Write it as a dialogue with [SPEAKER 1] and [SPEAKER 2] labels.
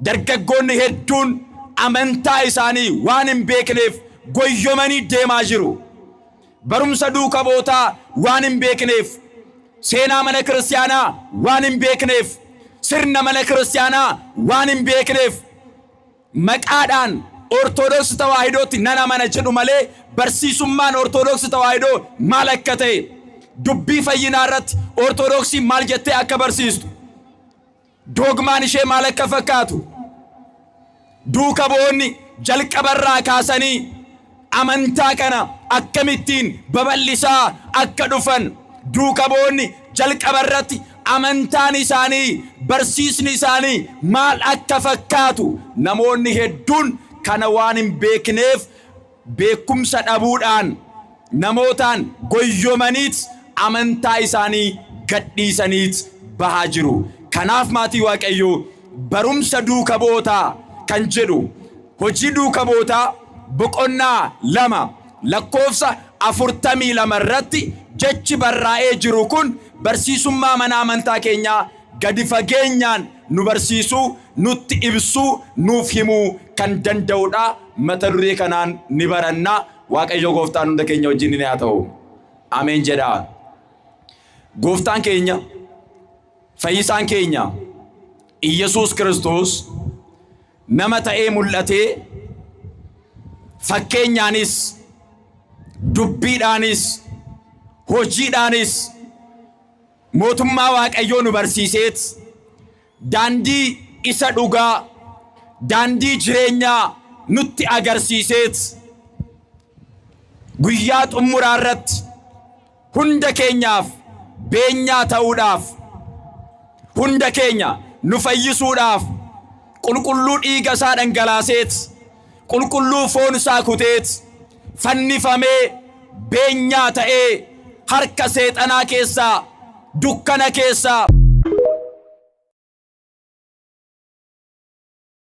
[SPEAKER 1] dargaggoonni hedduun amantaa isaanii waan hin beekneef goyyomanii deemaa jiru. Barumsa duuka bootaa waan hin beekneef, seenaa mana kiristaanaa waan hin beekneef, sirna mana kiristaanaa waan hin beekneef, maqaadhaan Ortodoksii Tawaahidootti nan amana jedhu malee barsiisummaan Ortodoksii Tawaahidoo maal akka ta'e, dubbii fayyinaa irratti Ortodoksii maal jettee akka barsiistu, doogmaan ishee maal akka fakkaatu, duuka bu'oonni jalqabarraa kaasanii amantaa kana akkamittiin babal'isaa akka dhufan, duuka bu'oonni jalqabarratti amantaan isaanii, barsiisni isaanii maal akka fakkaatu namoonni hedduun kana waan hin beekneef beekumsa dhabuudhaan namootaan goyyomaniit amantaa isaanii gadhiisaniit bahaa jiru. Kanaaf maatii Waaqayyoo barumsa duuka bootaa kan jedhu hojii duuka bootaa boqonnaa 2 lakkoofsa 42 irratti jechi barraa'ee jiru kun barsiisummaa mana amantaa keenyaa gadi fageenyaan nu barsiisuu, nutti ibsuu, nuuf himuu kan danda'udha. Mata duree kanaan ni barannaa. Waaqayyo gooftaan hunda keenya wajjin ni haa ta'u. Ameen jedhaa. Gooftaan keenya, fayyisaan keenya Iyyasuus Kiristoos nama ta'ee mul'atee fakkeenyaanis, dubbiidhaanis, hojiidhaanis mootummaa Waaqayyoo nu barsiiseet daandii isa dhugaa, daandii jireenyaa nutti agarsiiseet guyyaa xumuraa irratti hunda keenyaaf beenyaa ta'uudhaaf, hunda keenya nu fayyisuudhaaf qulqulluu dhiiga isaa dhangalaaseet, qulqulluu foon isaa kuteet, fannifamee beenyaa ta'ee harka seexanaa keessaa, dukkana keessaa